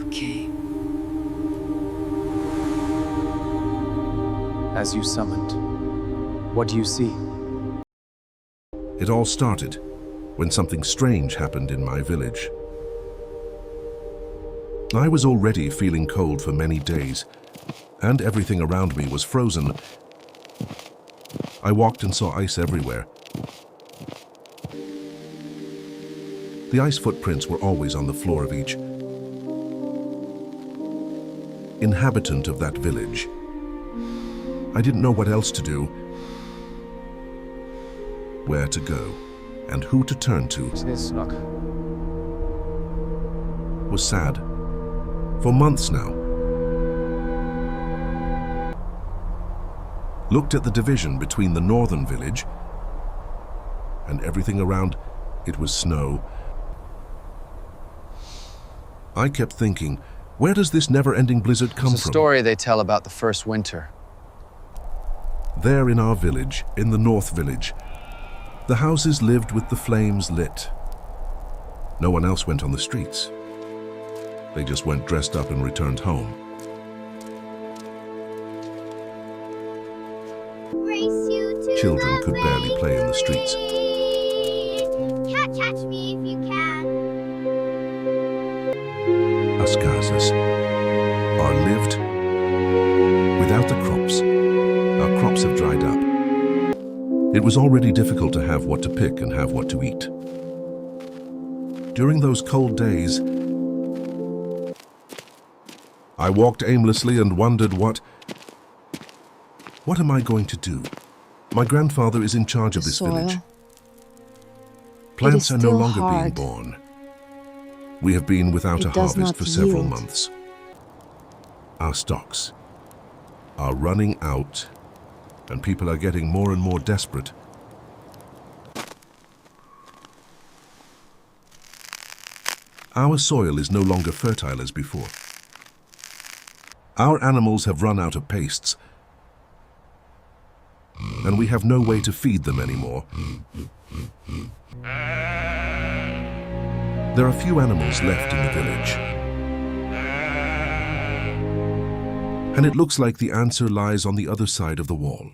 Okay. As you summoned, what do you see? It all started when something strange happened in my village. I was already feeling cold for many days, and everything around me was frozen. I walked and saw ice everywhere. The ice footprints were always on the floor of each inhabitant of that village. I didn't know what else to do, where to go, and who to turn to. Was sad for months now. Looked at the division between the northern village and everything around. It was snow. I kept thinking, where does this never-ending blizzard come from? It's a story they tell about the first winter. There in our village, in the North Village, the houses lived with the flames lit. No one else went on the streets. They just went dressed up and returned home. Children could barely play in the streets. Catch me if you can. As casas are lived without the crops. Our crops have dried up. It was already difficult to have what to pick and have what to eat. During those cold days, I walked aimlessly and wondered what am I going to do? My grandfather is in charge of this village. Plants are no longer being born. We have been without a harvest for several months. Our stocks are running out, and people are getting more and more desperate. Our soil is no longer fertile as before. Our animals have run out of pastes, and we have no way to feed them anymore. There are few animals left in the village, and it looks like the answer lies on the other side of the wall.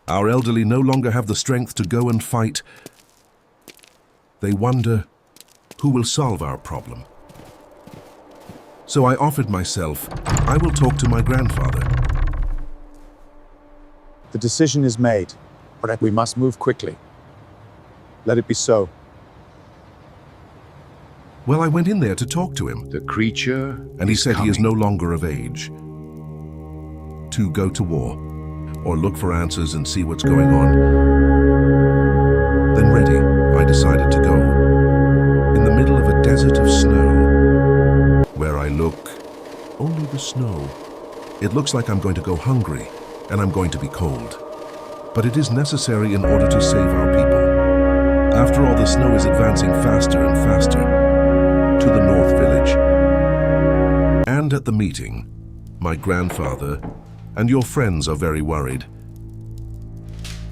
Our elderly no longer have the strength to go and fight. They wonder, who will solve our problem? So I offered myself, I will talk to my grandfather. The decision is made, but we must move quickly. Let it be so. Well, I went in there to talk to him. The creature And he said he is no longer of age to go to war or look for answers and see what's going on. Then ready, I decided to go. In the middle of a desert of snow, where I look, only the snow. It looks like I'm going to go hungry and I'm going to be cold. But it is necessary in order to save our people. After all, the snow is advancing faster and faster to the North Village. And at the meeting, my grandfather and your friends are very worried.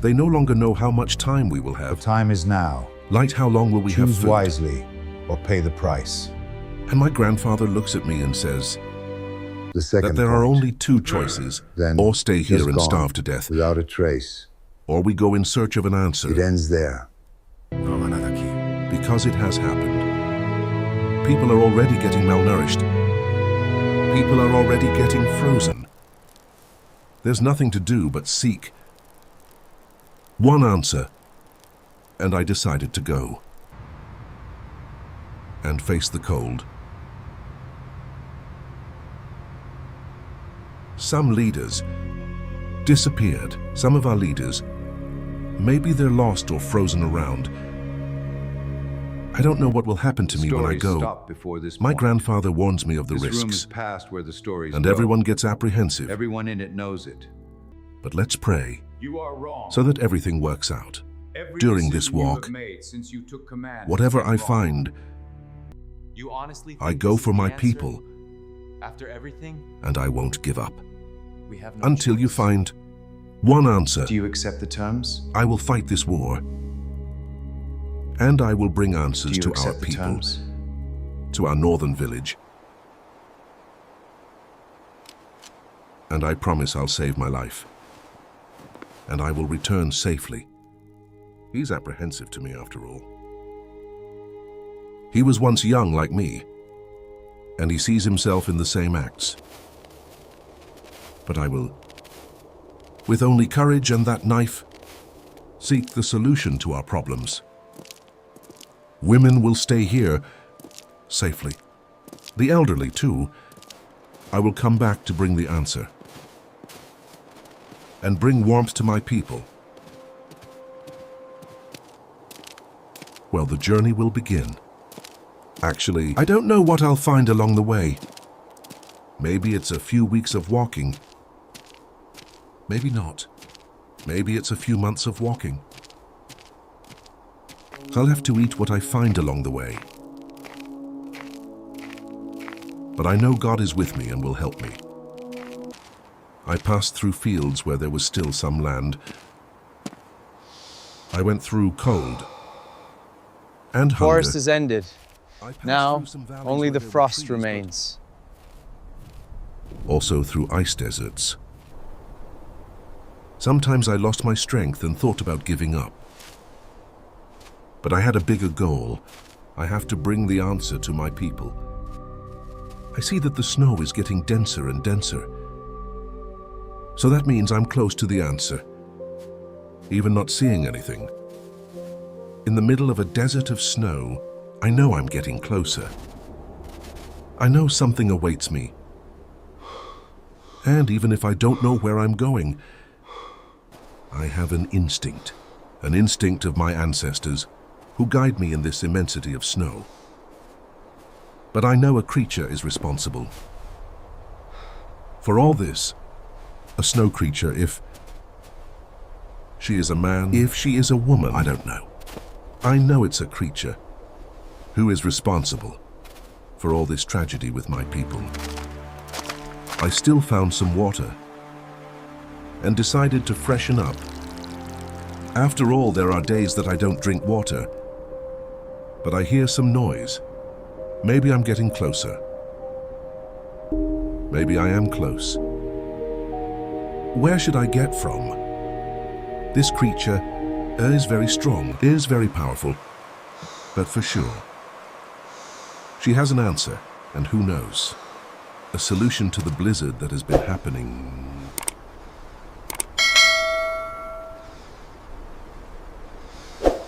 They no longer know how much time we will have. The time is now. Light, how long will we have Choose food? wisely or pay the price. And my grandfather looks at me and says The second that there are point, only two choices. then Or stay here just and gone, starve to death, without a trace. or we go in search of an answer. It ends there. Because it has happened. People are already getting malnourished. People are already getting frozen. There's nothing to do but seek one answer. And I decided to go and face the cold. Some leaders disappeared. Some of our leaders, maybe they're lost or frozen around. I don't know what will happen to me when I go. My grandfather warns me of the This room risks, is past where the stories and go. everyone gets apprehensive. Everyone in it knows it. But let's pray You are wrong. so that everything works out. Every During this decision you have walk, made since you took command whatever has I been wrong. find, You honestly I think go this is for the my answer? people, After everything, and I won't give up. we have no Until you choice. find one answer. Do you accept the terms? I will fight this war And I will bring Do answers you to our accept the people, terms? to our northern village. And I promise I'll save my life. And I will return safely. He's apprehensive to me after all. He was once young like me, and he sees himself in the same acts. But I will, with only courage and that knife, seek the solution to our problems. Women will stay here safely. The elderly, too. I will come back to bring the answer. And bring warmth to my people. Well, the journey will begin. Actually, I don't know what I'll find along the way. Maybe it's a few weeks of walking. Maybe not. Maybe it's a few months of walking. I'll have to eat what I find along the way. But I know God is with me and will help me. I passed through fields where there was still some land. I went through cold and hunger. Forest is ended. I passed Now, through some valleys only where the there were frost trees, but remains. also through ice deserts. Sometimes I lost my strength and thought about giving up. But I had a bigger goal. I have to bring the answer to my people. I see that the snow is getting denser and denser. So that means I'm close to the answer, even not seeing anything. In the middle of a desert of snow, I know I'm getting closer. I know something awaits me. And even if I don't know where I'm going, I have an instinct of my ancestors who guide me in this immensity of snow. But I know a creature is responsible. For all this, a snow creature, if she is a man, if she is a woman, I don't know. I know it's a creature who is responsible for all this tragedy with my people. I still found some water and decided to freshen up. After all, there are days that I don't drink water, but I hear some noise. Maybe I'm getting closer. Maybe I am close. Where should I get from? This creature is very strong, is very powerful, but for sure. She has an answer, and who knows? A solution to the blizzard that has been happening.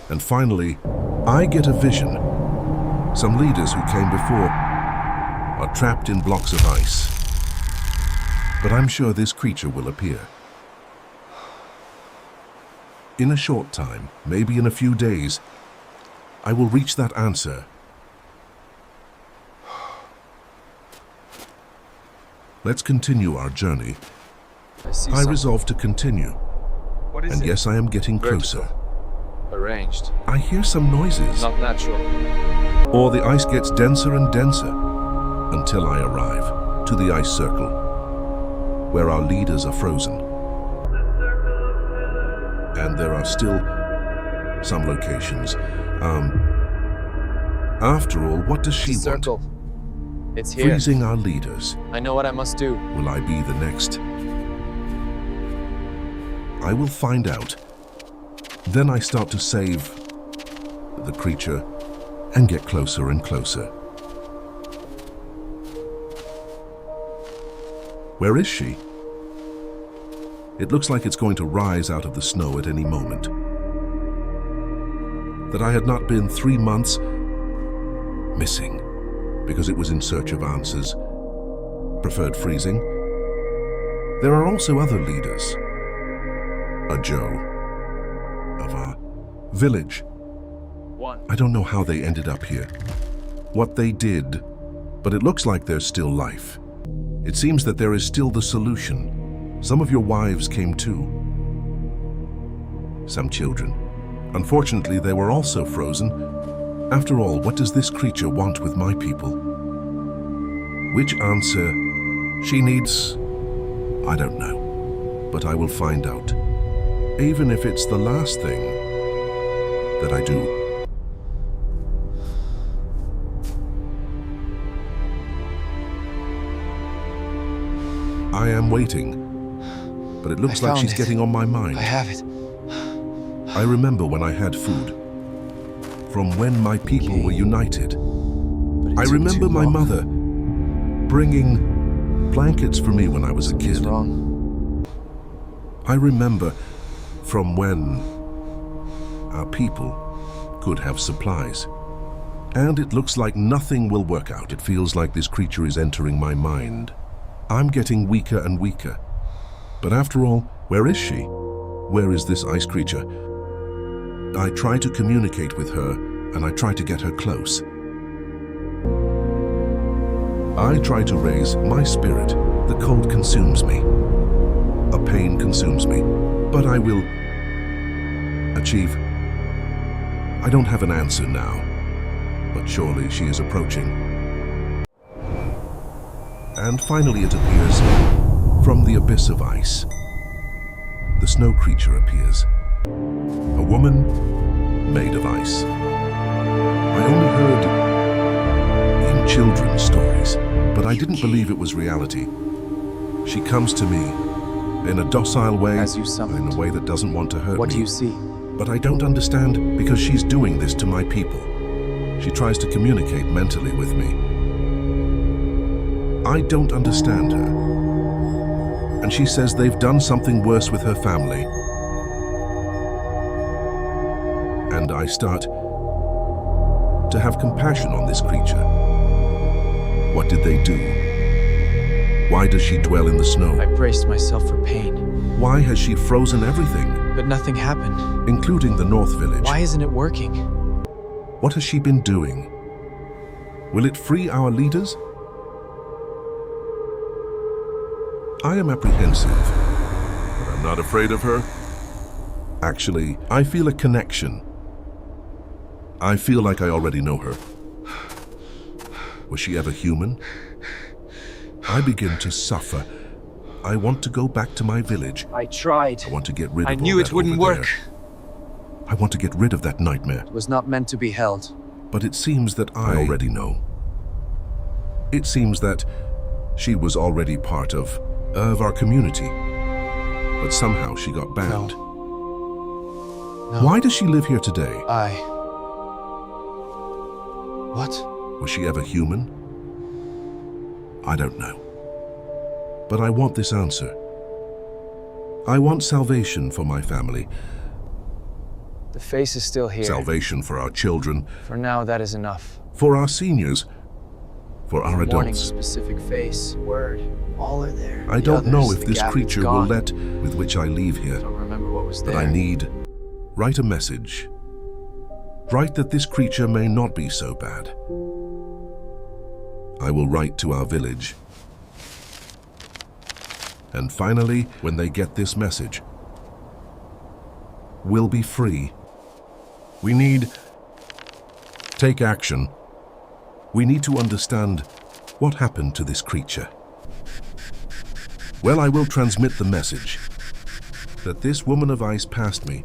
And finally, I get a vision. Some leaders who came before are trapped in blocks of ice. But I'm sure this creature will appear. In a short time, maybe in a few days, I will reach that answer. Let's continue our journey. I resolve to continue. What is And it? yes, I am getting closer. Vertical. Arranged. I hear some noises, Not natural. or the ice gets denser and denser until I arrive to the ice circle, where our leaders are frozen. And there are still some locations. After all, what does she want? Circle. It's here. Freezing our leaders. I know what I must do. Will I be the next? I will find out. Then I start to save the creature and get closer and closer. Where is she? It looks like it's going to rise out of the snow at any moment. That I had not been 3 months missing because it was in search of answers. Preferred freezing. There are also other leaders. A Joe of our village. I don't know how they ended up here, what they did, but it looks like there's still life. It seems that there is still the solution. Some of your wives came too. Some children. Unfortunately, they were also frozen. After all, what does this creature want with my people? Which answer she needs, I don't know, but I will find out. Even if it's the last thing that I do. I am waiting. But it looks I like found she's it. getting on my mind. I have it. I remember when I had food. From when my people were united. But it I took remember too my long. mother bringing blankets for me when I was a Something's kid. wrong. I remember from when our people could have supplies. And it looks like nothing will work out. It feels like this creature is entering my mind. I'm getting weaker and weaker. But after all, where is she? Where is this ice creature? I try to communicate with her, and I try to get her close. I try to raise my spirit. The cold consumes me. A pain consumes me. But I will achieve. I don't have an answer now, but surely she is approaching. And finally it appears from the abyss of ice. The snow creature appears. A woman made of ice. I only heard in children's stories, but I didn't believe it was reality. She comes to me in a docile way, As you in summoned. a way that doesn't want to hurt What me. do you see? But I don't understand because she's doing this to my people. She tries to communicate mentally with me. I don't understand her. And she says they've done something worse with her family. And I start to have compassion on this creature. What did they do? Why does she dwell in the snow? I braced myself for pain, Why has she frozen everything, but nothing happened. including the North Village? Why isn't it working? What has she been doing? Will it free our leaders? I am apprehensive, but I'm not afraid of her. Actually, I feel a connection. I feel like I already know her. Was she ever human? I begin to suffer. I want to go back to my village. I tried. I want to get rid of I all knew it that wouldn't over work. there. I want to get rid of that nightmare. It was not meant to be held. But it seems that I already know. It seems that she was already part of our community. But somehow she got banned. No. Why does she live here today? What? Was she ever human? I don't know. But I want this answer. I want salvation for my family, The face is still here. salvation for our children, For now, that is enough. for our seniors, for our Warning, adults. specific face, word, all are there. I The don't know others, if the this gap is creature will gone. let with which I leave here. Don't remember what was But there. I need. Write a message. Write that this creature may not be so bad. I will write to our village. And finally, when they get this message, we'll be free. We need. Take action. We need to understand what happened to this creature. Well, I will transmit the message that this woman of ice passed me.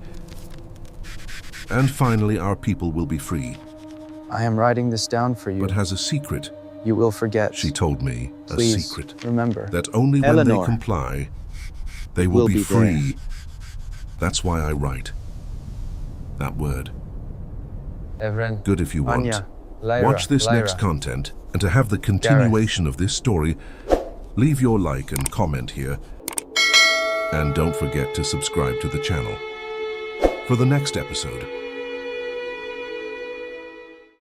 And finally, our people will be free, I am writing this down for you. but has a secret. You will forget. She told me a Please, secret. remember. That only when Eleanor they comply, they will be free. That's why I write that word. Evren, Good if you want. Anya, Lyra, Watch this Lyra. next content, and to have the continuation of this story, leave your like and comment here. And don't forget to subscribe to the channel for the next episode.